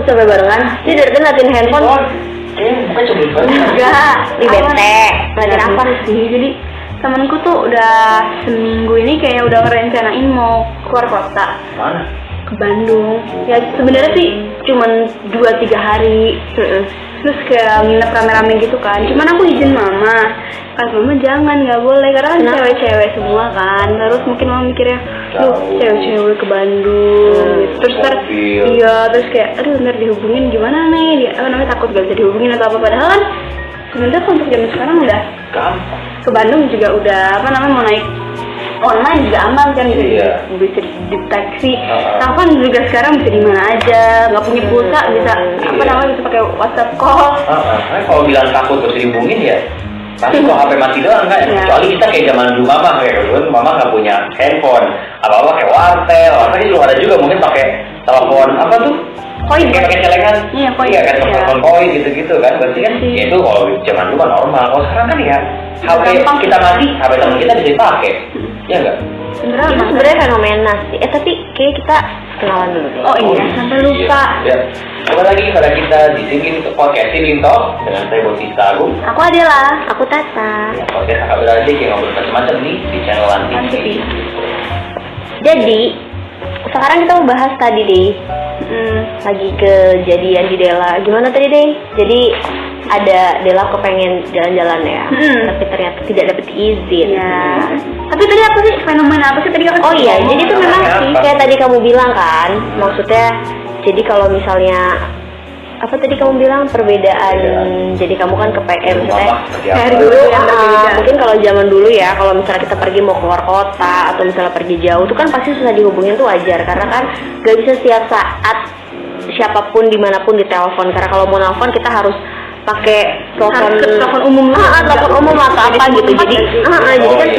food sampai barengan. Dia dari ngeliatin handphone. Bukan cuma Enggak, di bete. Ngeliatin apa sih? Jadi temanku tuh udah seminggu ini kayak udah ngerencanain mau keluar kota. Mana? Ke Bandung. Ya sebenarnya sih cuman 2-3 hari. Terus kayak nginep rame-rame gitu kan. Cuman aku izin mama. Kan mama jangan, nggak boleh karena kan cewek-cewek semua kan. Terus mungkin mama mikirnya, loh cewek-cewek ke Bandung. Terus terus kayak, aduh ntar dihubungin gimana nih? Dia takut gak bisa dihubungin atau apa. Padahal kan sebenarnya untuk zaman sekarang udah gampang. Ke Bandung juga udah mau naik online juga aman kan, bisa dideteksi. Telepon juga sekarang bisa di mana aja, nggak punya pulsa bisa bisa pakai WhatsApp call. Kalau bilang takut terus dihubungin ya pasti kok HP mati doang kan. Kecuali kita kayak zaman dulu mama nggak punya handphone, apa kayak wartel itu ada juga mungkin pakai telepon apa tuh? Koin, kayak pakai celengan. Iya kan, telepon koin gitu kan. Berarti kan ya itu kalau zaman dulu kan normal. Kalau sekarang kan ya HP kita mati, HP teman kita bisa dipakai. Ya enggak? Itu sebenarnya fenomena sih. Tapi kayak kita kenalan dulu deh. Oh iya, sampai lupa. Iya. Kembali lagi kepada kita di sini untuk podcast Linto dengan saya Botista Agung. Aku Adela, aku Tata. Ya, podcast kakak beradik yang ngobrol macam-macam nih di channel Lantik. Jadi sekarang kita mau bahas tadi deh. Lagi kejadian di Dela. Gimana tadi deh? Jadi ada Dela kepengen jalan-jalan ya, tapi ternyata tidak dapat izin. Ya. Tapi tadi apa sih fenomena apa sih tadi? Oh iya, jadi itu memang sih kayak tadi kamu bilang kan, maksudnya jadi kalau misalnya apa tadi kamu bilang perbedaan, jadi kamu kan ke PM dari dulu yang berbeda. Mungkin kalau zaman dulu ya, kalau misalnya kita pergi mau keluar kota atau misalnya pergi jauh, itu kan pasti susah dihubungin tuh wajar, karena kan gak bisa setiap saat siapapun dimanapun ditelepon, karena kalau mau nelfon kita harus pakai telepon umum atau apa gitu, jadi kan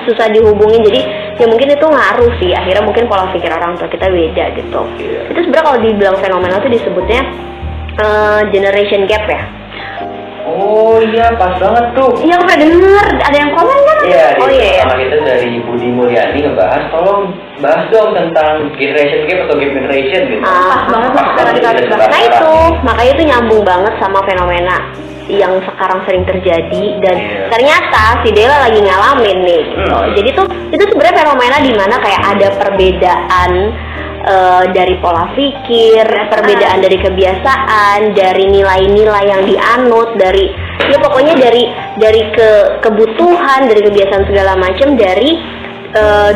susah dihubungin, jadi ya mungkin itu ngaruh sih, akhirnya mungkin pola pikir orang tua kita beda gitu. Itu sebenarnya kalau dibilang fenomena tuh disebutnya generation gap ya. Oh iya, pas banget tuh. Iya, aku pernah denger, ada yang komen kan? Iya, sama kita dari Budi Mulyani ngebahas, tolong bahas dong tentang generation gap atau gap generation gitu. Pas banget Nah itu, makanya itu nyambung banget sama fenomena yang sekarang sering terjadi, dan ternyata si Dela lagi ngalamin nih gitu. Jadi tuh itu sebenarnya fenomena di mana kayak ada perbedaan dari pola pikir, perbedaan dari kebiasaan, dari nilai-nilai yang dianut, dari ya pokoknya dari kebutuhan, dari kebiasaan segala macam dari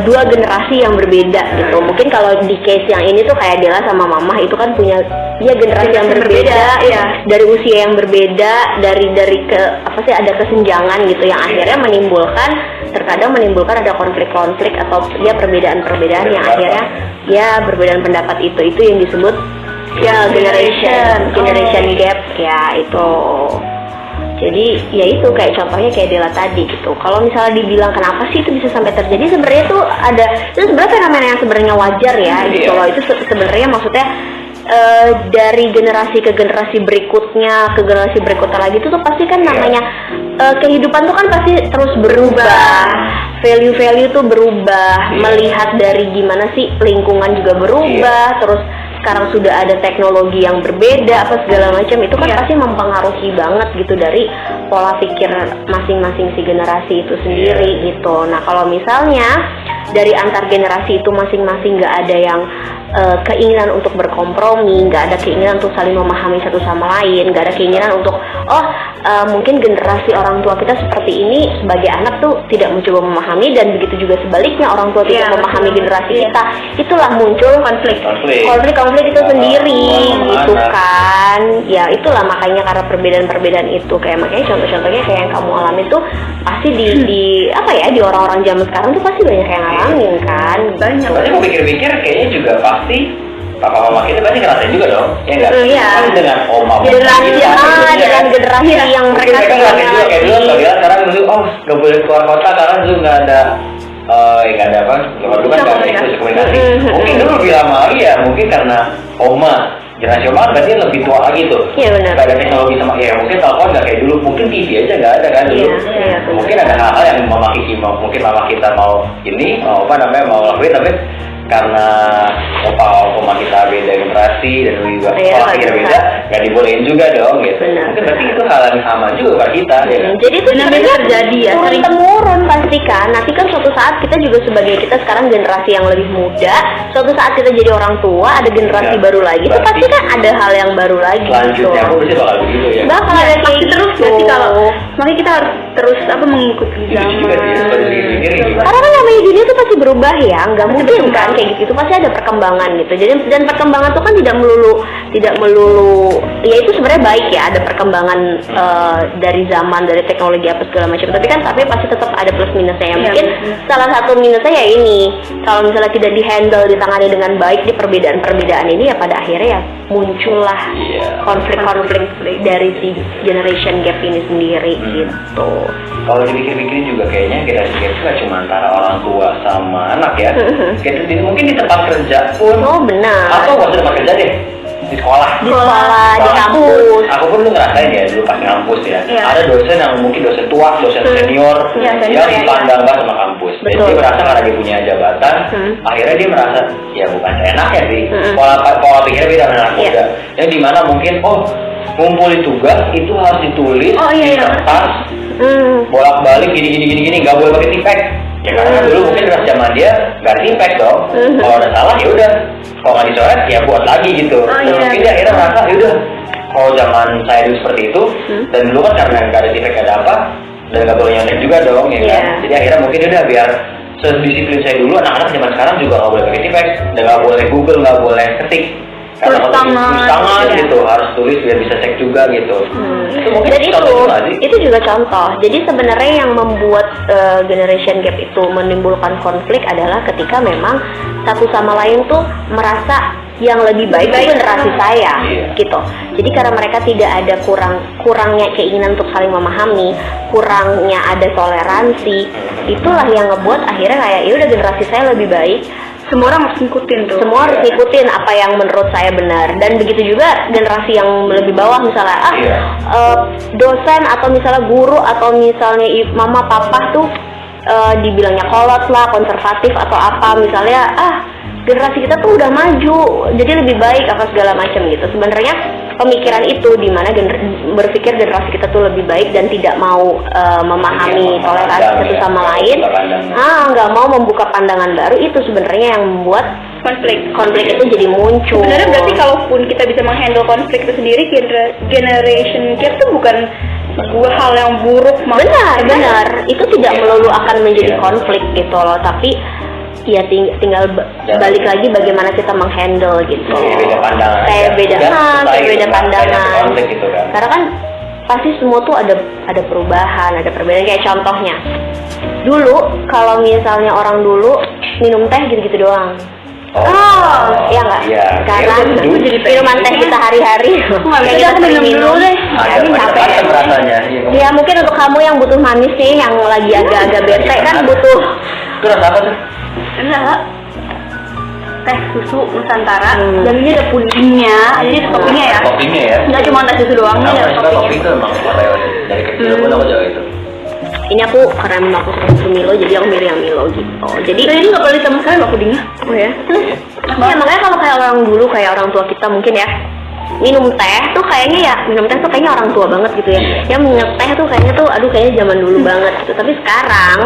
dua generasi yang berbeda gitu. Mungkin kalau di case yang ini tuh kayak Dela sama Mama itu kan punya generasi yang berbeda, dari usia yang berbeda, dari ada kesenjangan gitu yang akhirnya terkadang menimbulkan ada konflik-konflik atau perbedaan-perbedaan yang akhirnya perbedaan pendapat itu yang disebut generation gap ya itu. Jadi ya itu kayak contohnya kayak Dela tadi gitu. Kalau misalnya dibilang kenapa sih itu bisa sampai terjadi, sebenarnya itu sebenarnya fenomena yang sebenarnya wajar ya gitu loh. Itu sebenarnya maksudnya dari generasi ke generasi berikutnya lagi itu tuh pasti kan namanya kehidupan tuh kan pasti terus berubah. Value tuh berubah, melihat dari gimana sih lingkungan juga berubah, terus sekarang sudah ada teknologi yang berbeda apa segala macam, itu kan pasti mempengaruhi banget gitu dari pola pikir masing-masing si generasi itu sendiri gitu. Nah kalau misalnya dari antar generasi itu masing-masing nggak ada yang keinginan untuk berkompromi, nggak ada keinginan untuk saling memahami satu sama lain, nggak ada keinginan untuk mungkin generasi orang tua kita seperti ini, sebagai anak tuh tidak mencoba memahami, dan begitu juga sebaliknya orang tua tidak memahami generasi kita, itulah muncul konflik itu sendiri gitu kan. Ya itulah makanya karena perbedaan itu kayak makanya contoh-contohnya kayak yang kamu alami tuh pasti di orang-orang zaman sekarang tuh pasti banyak yang ngalamin kan. Banyak. Tapi aku pikir-pikir kayaknya juga pasti papa mama kita pasti ngerasain juga dong, ya nggak? Pasti dengan oma dengan generasi yang mereka ngerasain juga kayak dulu. Kalau dia sekarang dulu nggak boleh keluar kota karena dulu nggak ada apa? Dulu kan nggak ada komunikasi. Mungkin dulu lebih lama lagi ya, mungkin karena oma. Generasi oma berarti lebih tua lagi tuh. Iya benar. Gak ada teknologi sama mungkin telepon nggak kayak dulu, mungkin TV aja nggak ada kan dulu. Mungkin ada hal-hal yang mungkin mama kita mau lakuin, tapi karena opa kita beda generasi dan juga Iya, pola pikir nggak beda, nggak dibolehin juga dong gitu. Benar. Mungkin berarti itu hal yang sama juga pada kita. Ya kan? Jadi itu Benar-benar sebenarnya terjadi ya, turun sering. temurun pasti kan. Nanti kan suatu saat kita juga sebagai kita sekarang generasi yang lebih muda, suatu saat kita jadi orang tua, ada generasi Ya, baru lagi. Itu berarti pasti kan ada hal yang baru lagi. Selanjutnya aku pasti bakal begitu ya. Bakal ada kayak pasti terus gitu. berarti kalau makanya kita harus terus mengikuti Itu juga sih, zaman. pada diri sendiri gimana? Karena kan namanya dunia tuh pasti berubah ya, nggak Pasti mungkin berkembang. kan kayak gitu. Itu pasti ada perkembangan gitu. Jadi dan perkembangan tuh kan tidak melulu ya itu sebenarnya baik ya, ada perkembangan dari zaman, dari teknologi apa segala macam. Tapi pasti tetap ada plus minusnya ya. Iya, Mungkin betul. salah satu minusnya ya ini, kalau misalnya tidak dihandle, ditangani dengan baik di perbedaan-perbedaan ini ya pada akhirnya ya muncullah Iya. konflik-konflik dari si generation gap ini sendiri gitu. Kalau dipikir-pikirin juga kayaknya generasi gap itu nggak cuma antara orang tua sama anak ya. Mungkin di tempat kerja pun, Oh benar. atau nggak usah tempat kerja deh, di sekolah. Di sekolah, di Sekolah. kampus. Aku pun ngerasain ya dulu pas ngampus ya. Iya. Ada dosen yang mungkin dosen tua, dosen senior, Iya, yang senior, ya, dipandang banget sama kampus. Dan Betul. dia merasa karena dia punya jabatan, akhirnya dia merasa ya bukan seenaknya sih. Pola pikirnya beda dengan anak Iya. muda. Yang dimana mungkin ngumpulin tugas itu harus ditulis Oh, iya, di iya. kertas, Hmm. bolak-balik gini nggak boleh pakai tipek. Ya karena kan dulu mungkin pas zaman dia nggak ada tipek dong. Kalau ada salah ya udah, kalau nggak dicoret ya buat lagi gitu. Oh, Dan iya. mungkin dia akhirnya merasa ya udah, kalau zaman saya dulu seperti itu, dan dulu kan karena nggak ada tipek nggak ada apa, dan nggak boleh nyontek juga dong ya kan. Iya. Jadi akhirnya mungkin udah biar sedisiplin saya dulu, anak-anak zaman sekarang juga nggak boleh pakai tipek, dan nggak boleh Google, nggak boleh ketik. Karena Tulis kalau tangan. tulis tangan Iya. gitu, harus tulis biar bisa cek juga gitu. Itu mungkin Dan contoh juga sih. itu juga contoh. Jadi sebenarnya yang membuat generation gap itu menimbulkan konflik adalah ketika memang satu sama lain tuh merasa yang lebih baik itu generasi saya Iya. gitu. Jadi karena mereka tidak ada kurangnya keinginan untuk saling memahami, kurangnya ada toleransi, itulah yang ngebuat akhirnya kayak ya udah generasi saya lebih baik. Semua orang harus ngikutin tuh. Semua harus ngikutin apa yang menurut saya benar. Dan begitu juga generasi yang lebih bawah misalnya Iya. dosen atau misalnya guru atau misalnya mama papa tuh dibilangnya kolot lah, konservatif atau apa misalnya generasi kita tuh udah maju jadi lebih baik apa segala macam gitu. Sebenarnya pemikiran itu di mana berpikir generasi kita tuh lebih baik dan tidak mau memahami toleransi satu sama lain, nggak mau membuka pandangan baru, itu sebenarnya yang membuat konflik itu jadi muncul. Sebenarnya berarti kalaupun kita bisa menghandle konflik itu sendiri, generation gap itu bukan sebuah hal yang buruk. Benar. Itu tidak melulu akan menjadi konflik gitu loh, tapi ya tinggal balik lagi bagaimana kita menghandle gitu. Beda pandangan. Beda pandangan. Gitu kan. Karena kan pasti semua tuh ada perubahan, ada perbedaan. Kayak contohnya, dulu kalau misalnya orang dulu minum teh gitu-gitu doang. Iya nggak? Iya. Sekarang minuman teh kita hari-hari. Kayak kita sering minum deh. Ini capek. Rasanya. Ya mungkin untuk kamu yang butuh manis nih, yang lagi agak-agak bete kan butuh. Itu rasa apa tuh? Enggak, teh susu Nusantara dan ini ada pudingnya, jadi ada toppingnya ya. Toppingnya ya. Nggak cuma teh susu doang, ini ada Suka toppingnya. kopi itu emang apa ya? Dari kecil pun aku jago itu. Ini aku karena memang aku suka Milo, jadi aku milih yang Milo gitu. Jadi ini nggak boleh sama sekali loh pudingnya. oh ya. Ya makanya kalau kayak orang dulu, kayak orang tua kita mungkin ya, minum teh tuh kayaknya orang tua banget gitu ya. Yang minum teh tuh kayaknya zaman dulu banget gitu. Tapi sekarang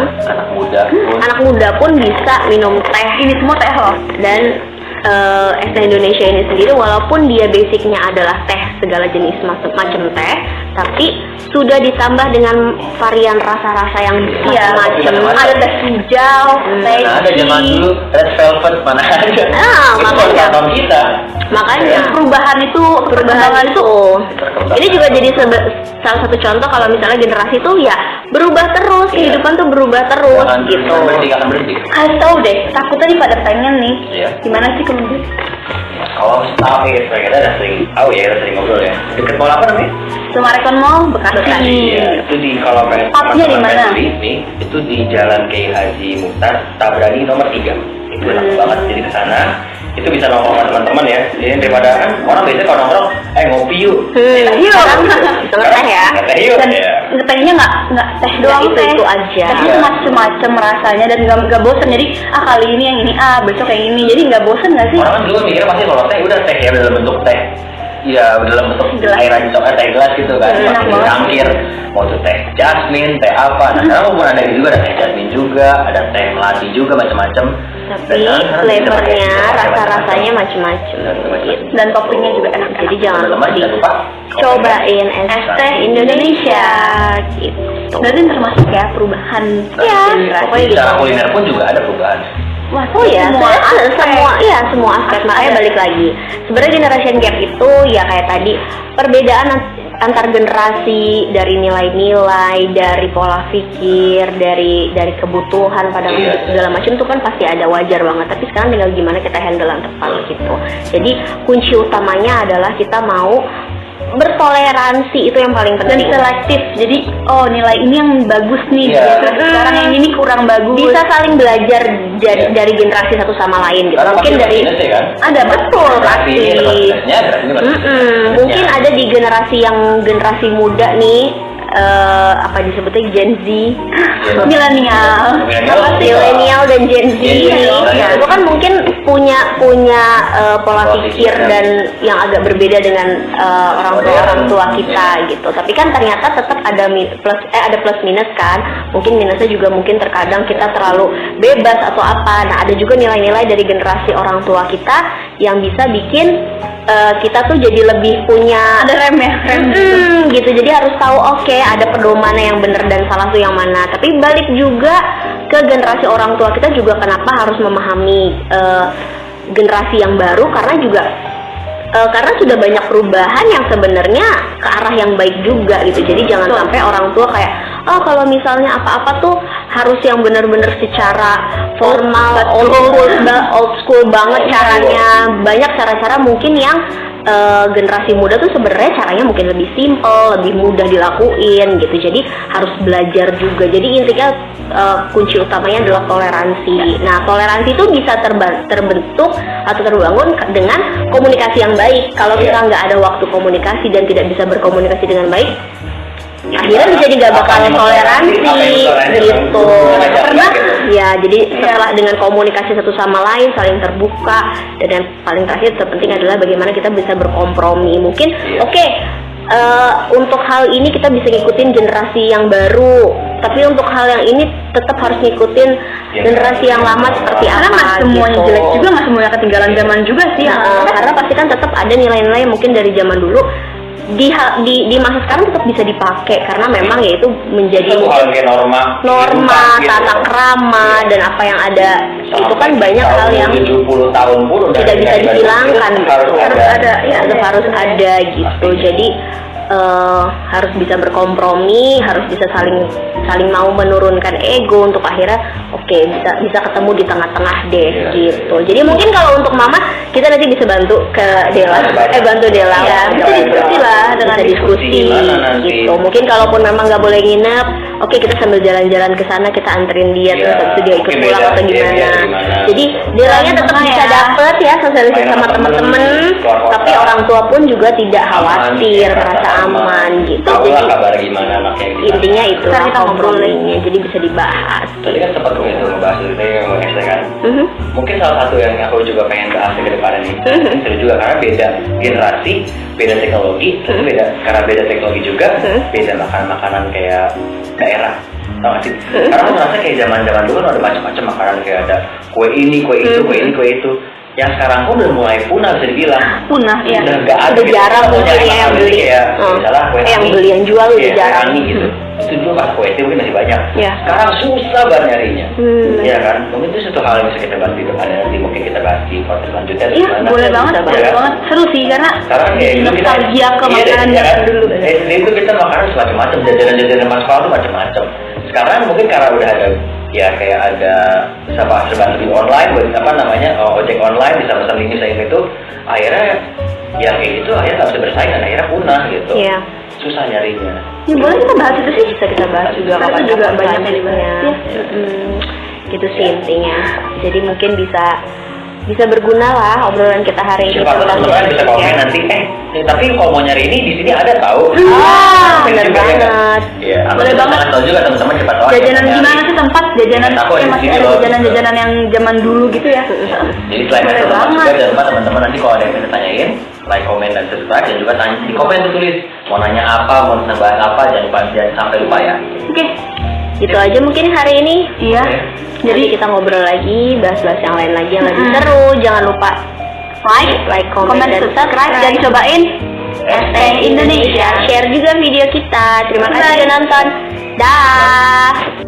anak muda pun bisa minum teh. Ini semua teh loh. Dan es teh Indonesia ini sendiri, walaupun dia basicnya adalah teh segala jenis macam teh, tapi sudah ditambah dengan varian rasa-rasa yang macam-macam. Ada teh hijau, teh ada zaman dulu red velvet mana ada. Makanya kita. Makanya perubahan itu ini juga jadi salah satu contoh kalau misalnya generasi itu ya berubah terus, kehidupan tuh berubah terus gitu. Akan berhenti. Kasih tahu deh, takutnya nih pada pengen nih. Iya. Gimana sih kemudian? Kalau tahu ya, kita udah sering tahu ya, udah sering ngobrol ya. Dekat mall apa namanya? Sumarekon Mall Bekasi. Iya, itu di kalau pengen Tepatnya di mana? nih, itu di Jalan Kiai Haji Mukhtar, Tabrani nomor 3. Itu enak banget, jadi ke sana itu bisa nongkrong sama teman-teman ya. Jadi daripada kan orang biasanya kalau nongkrong, ngopi yuk. Sekarang teh ya. Teh yuk. Ya. pengennya nggak teh doang, itu aja. Tapi itu macem-macem rasanya dan nggak bosan. Jadi kali ini yang ini, besok yang ini, jadi nggak bosan nggak sih? Orang kan dulu mikirnya pasti kalau teh udah teh ya dalam bentuk teh. Iya, dalam bentuk Gelas. air aja, teh gelas gitu kan, Enak pakai banget. cangkir, mau itu teh jasmine, teh apa, nah sekarang pun ada juga, ada teh jasmine juga, ada teh melati juga, macam-macam. Tapi flavornya, rasa-rasanya macam-macam. Dan toppingnya juga enak. Jadi jangan lupa cobain es teh Indonesia gitu. Berarti termasuk ya perubahan Iya, generasi. pokoknya gitu. Secara kuliner pun juga ada perubahan. Wah, Oh ya, semua aspek. Makanya Ada. balik lagi. Sebenarnya generation gap itu ya kayak tadi, perbedaan antar generasi, dari nilai-nilai, dari pola pikir, dari kebutuhan pada Iya. segala macam itu kan pasti ada, wajar banget. Tapi sekarang tinggal gimana kita handle yang tepat gitu. Jadi kunci utamanya adalah kita mau bertoleransi, itu yang paling dan penting. selektif. Jadi nilai ini yang bagus nih, Iya. gitu. Sekarang yang ini kurang bagus. Bisa saling belajar Iya. dari generasi satu sama lain gitu. Karena Mungkin pasti dari minus ya kan? ada betul Generasi ini dapat pasti. minusnya, generasi ini dapat minusnya. Mungkin ada di generasi muda nih, apa disebutnya Gen Z, milenial. milenial dan Gen Z Iya, ini, iya. itu kan mungkin punya Pola pola pikir pikir dan yang agak berbeda dengan orang tua kita gitu. Tapi kan ternyata tetap ada plus minus kan. Mungkin minusnya juga mungkin terkadang kita terlalu bebas atau apa. Nah, ada juga nilai-nilai dari generasi orang tua kita yang bisa bikin kita tuh jadi lebih punya Ada rem ya, rem. gitu. Jadi harus tahu ada pedomannya yang benar dan salah tuh yang mana. Tapi balik juga ke generasi orang tua kita juga, kenapa harus memahami generasi yang baru, karena juga karena sudah banyak perubahan yang sebenarnya ke arah yang baik juga gitu. Jadi jangan sampai orang tua kayak kalau misalnya apa-apa tuh harus yang benar-benar secara formal, old school banget caranya. Banyak cara-cara mungkin yang generasi muda tuh sebenarnya caranya mungkin lebih simple, lebih mudah dilakuin gitu. Jadi harus belajar juga. Jadi intinya kunci utamanya adalah toleransi. Nah, toleransi itu bisa terbentuk atau terbangun dengan komunikasi yang baik. Kalau kita nggak ada waktu komunikasi dan tidak bisa berkomunikasi dengan baik, akhirnya jadi nggak bakal toleransi gitu. Karena ya, jadi setelah dengan komunikasi satu sama lain, saling terbuka, dan yang paling terakhir terpenting adalah bagaimana kita bisa berkompromi. Mungkin untuk hal ini kita bisa ngikutin generasi yang baru, tapi untuk hal yang ini tetap harus ngikutin generasi yang lama seperti apa. Karena nggak semuanya gitu. jelek juga, nggak semuanya ketinggalan zaman juga sih. Karena pasti kan tetap ada nilai-nilai yang mungkin dari zaman dulu di masa sekarang tetap bisa dipakai, karena memang ya itu menjadi Itu hal kayak norma gitu. tata krama, dan apa yang ada itu kan banyak hal yang 70 tahun pun udah tidak bisa dihilangkan gitu. harus ada gitu. Jadi harus bisa berkompromi, harus bisa saling mau menurunkan ego untuk akhirnya bisa ketemu di tengah-tengah deh gitu. Jadi mungkin kalau untuk mama kita nanti bisa bantu ke Dela, bantu Dela Ya, bisa diskusi lah, dengan diskusi gitu. Mungkin kalaupun memang nggak boleh nginep, kita sambil jalan-jalan ke sana, kita anterin dia, terus habis itu dia ikut pulang atau gimana. Jadi Delanya tetap bisa dapet ya sosialisasi sama teman-teman, tapi orang tua pun juga tidak khawatir, merasa aman gitu. Tahu lah Jadi kabar gimana anaknya gimana. intinya itu Ntar kita ngobrol komprominya, jadi bisa dibahas. Tadi kan sempat itu ngebahas itu yang SD kan. Mungkin salah satu yang aku juga pengen bahas ke depannya nih. Seru juga karena beda generasi, beda teknologi, terus karena beda teknologi juga, beda makanan kayak daerah. Tau gak sih? Karena aku merasa kayak zaman-zaman dulu kan ada macam-macam makanan, kayak ada kue ini, kue itu, kue ini, kue itu. Yang sekarang pun udah mulai punah, bisa dibilang. Punah ya. Udah nggak ada. Udah jarang Kita mungkin nyari ya yang makanan beli. kayak misalnya kue Yang rangi. beli, yang jual udah Iya, kue jarang. rangi gitu. Itu dulu pas kue itu mungkin masih banyak. Iya. Sekarang susah banget nyarinya. Iya kan? Mungkin itu satu hal yang bisa kita bahas di depannya, nanti mungkin kita bahas di podcast selanjutnya. atau Iya, gimana. boleh banget, Bisa boleh banget. Seru sih karena Sekarang kayak dulu kita nostalgia ke makanan iya, zaman kan? dulu. SD itu kita makanan macam-macam, jajanan-jajanan mas sekolah tuh macam-macam. Sekarang mungkin karena udah ada kayak ada serba lebih online, ojek online, bisa pesan ini saya itu, akhirnya yang kayak gitu akhirnya nggak bisa bersaing dan akhirnya punah gitu. Iya. Susah nyarinya. Ya boleh kita bahas itu sih. Bisa kita bahas juga Itu kapan-kapan juga banyak yang selanjutnya. dibahas. Gitu sih intinya. Jadi mungkin bisa berguna lah obrolan kita hari ini. Siapa tahu teman-teman bisa komen nanti. Tapi kalau mau nyari ini di sini ada tahu. bener juga ya kan? banget. Iya, Boleh banget. Tahu juga teman-teman siapa tahu. Jajanan gimana sih tempat jajanan Aku yang di masih sini ada loh. jajanan-jajanan yang zaman dulu gitu ya. Jadi selain Boleh itu juga banget. jangan lupa teman-teman nanti kalau ada yang bisa tanyain, like, komen, dan subscribe, dan juga tanya di komen tuh tulis mau nanya apa, mau bahas apa, jangan lupa jangan sampai lupa ya. Oke. Gitu aja mungkin hari ini. Iya. Oke. Jadi kita ngobrol lagi, bahas-bahas yang lain lagi yang lebih seru. Jangan lupa like, comment, dan subscribe. dan cobain ST Indonesia. Share juga video kita. Terima kasih Bye. sudah nonton. Dah.